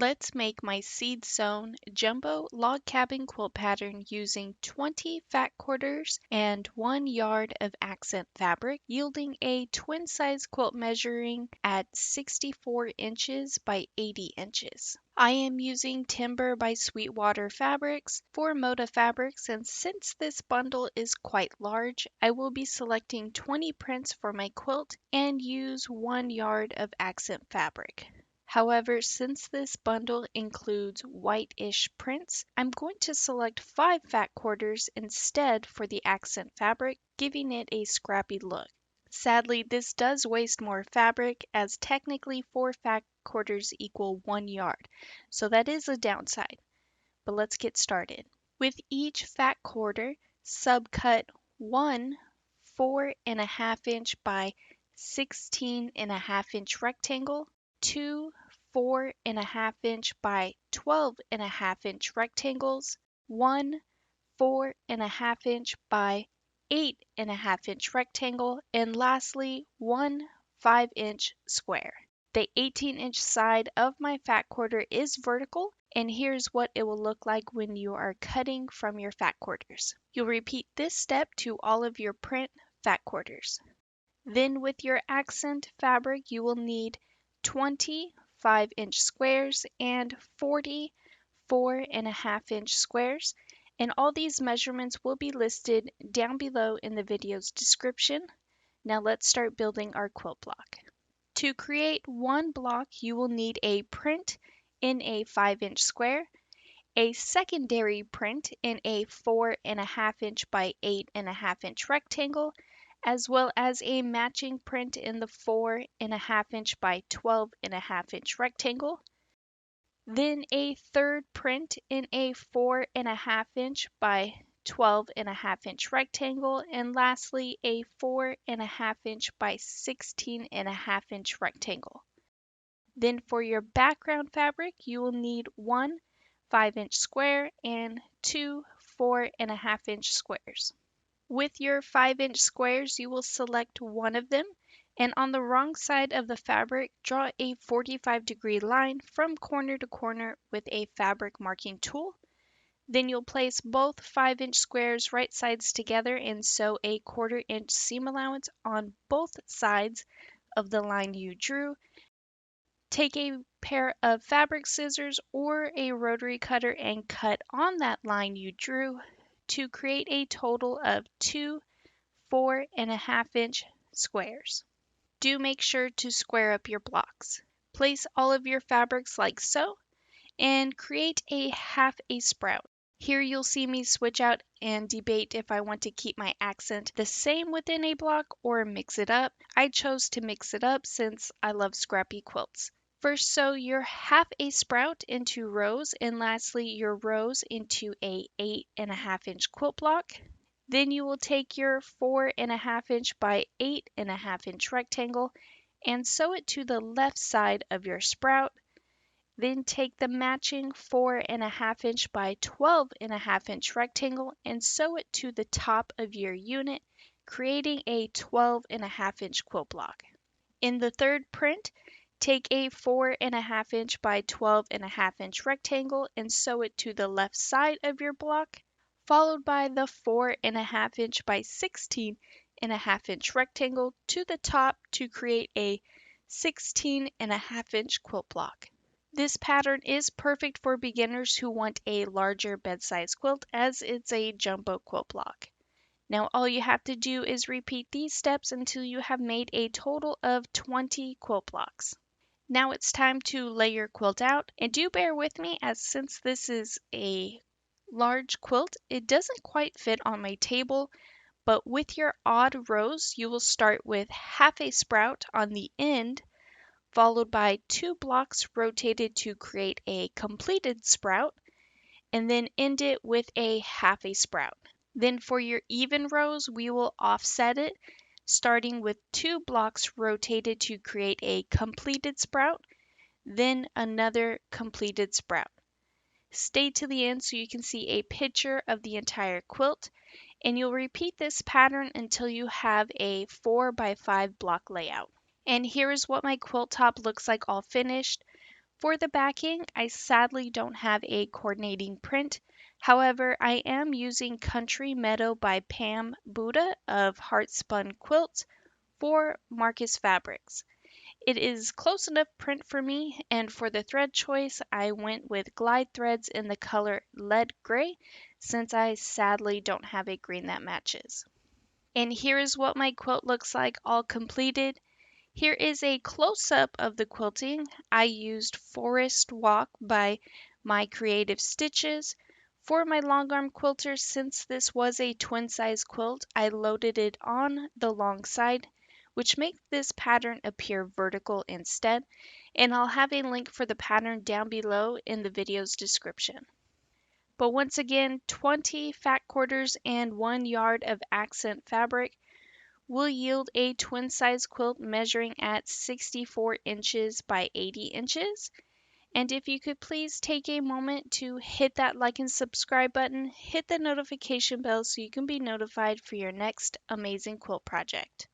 Let's make my seed sewn jumbo log cabin quilt pattern using 20 fat quarters and 1 yard of accent fabric, yielding a twin size quilt measuring at 64 inches by 80 inches. I am using Timber by Sweetwater fabrics for Moda Fabrics, and since this bundle is quite large, I will be selecting 20 prints for my quilt and use 1 yard of accent fabric. However, since this bundle includes whitish prints, I'm going to select 5 fat quarters instead for the accent fabric, giving it a scrappy look. Sadly, this does waste more fabric, as technically 4 fat quarters equal 1 yard, so that is a downside. But let's get started. With each fat quarter, subcut 1 4.5 inch by 16.5 inch rectangle, 2 4.5 inch by 12.5 inch rectangles, 1 4.5 inch by 8.5 inch rectangle, and lastly 1 5-inch square. The 18-inch side of my fat quarter is vertical, and here's what it will look like when you are cutting from your fat quarters. You'll repeat this step to all of your print fat quarters. Then with your accent fabric, you will need 20 5-inch squares and 40 4.5-inch squares, and all these measurements will be listed down below in the video's description. Now let's start building our quilt block. To create one block, you will need a print in a 5-inch square, a secondary print in a 4.5 inch by 8.5 inch rectangle, as well as a matching print in the 4.5 inch by 12.5 inch rectangle, then a third print in a 4.5 inch by 12.5 inch rectangle, and lastly a 4.5 inch by 16.5 inch rectangle. Then for your background fabric, you will need 1 5-inch square and 2 4.5 inch squares. With your 5-inch squares, you will select one of them, and on the wrong side of the fabric, draw a 45-degree line from corner to corner with a fabric marking tool. Then you'll place both 5-inch squares right sides together and sew a 1/4 inch seam allowance on both sides of the line you drew. Take a pair of fabric scissors or a rotary cutter and cut on that line you drew to create a total of 2 4.5-inch squares. Do make sure to square up your blocks. Place all of your fabrics like so and create a half a sprout. Here you'll see me switch out and debate if I want to keep my accent the same within a block or mix it up. I chose to mix it up since I love scrappy quilts. First, sew your half a sprout into rows, and lastly your rows into a 8.5-inch quilt block. Then you will take your 4.5 inch by 8.5 inch rectangle and sew it to the left side of your sprout. Then take the matching 4.5 inch by 12.5 inch rectangle and sew it to the top of your unit, creating a 12.5 inch quilt block. In the third print, take a 4.5 inch by 12.5 inch rectangle and sew it to the left side of your block, followed by the 4.5 inch by 16.5 inch rectangle to the top to create a 16.5 inch quilt block. This pattern is perfect for beginners who want a larger bed-size quilt, as it's a jumbo quilt block. Now all you have to do is repeat these steps until you have made a total of 20 quilt blocks. Now it's time to lay your quilt out, and do bear with me, as since this is a large quilt, it doesn't quite fit on my table, but with your odd rows, you will start with half a sprout on the end, followed by 2 blocks rotated to create a completed sprout, and then end it with a half a sprout. Then for your even rows, we will offset it, starting with 2 blocks rotated to create a completed sprout, then another completed sprout. Stay to the end so you can see a picture of the entire quilt, and you'll repeat this pattern until you have a 4 by 5 block layout. And here is what my quilt top looks like all finished. For the backing, I sadly don't have a coordinating print. However, I am using Country Meadow by Pam Buddha of Heartspun Quilt for Marcus Fabrics. It is close enough print for me, and for the thread choice, I went with glide threads in the color lead gray, since I sadly don't have a green that matches. And here is what my quilt looks like all completed. Here is a close-up of the quilting. I used Forest Walk by My Creative Stitches. For my long arm quilter, since this was a twin size quilt, I loaded it on the long side, which makes this pattern appear vertical instead, and I'll have a link for the pattern down below in the video's description. But once again, 20 fat quarters and 1 yard of accent fabric will yield a twin size quilt measuring at 64 inches by 80 inches. And if you could please take a moment to hit that like and subscribe button, hit the notification bell so you can be notified for your next amazing quilt project.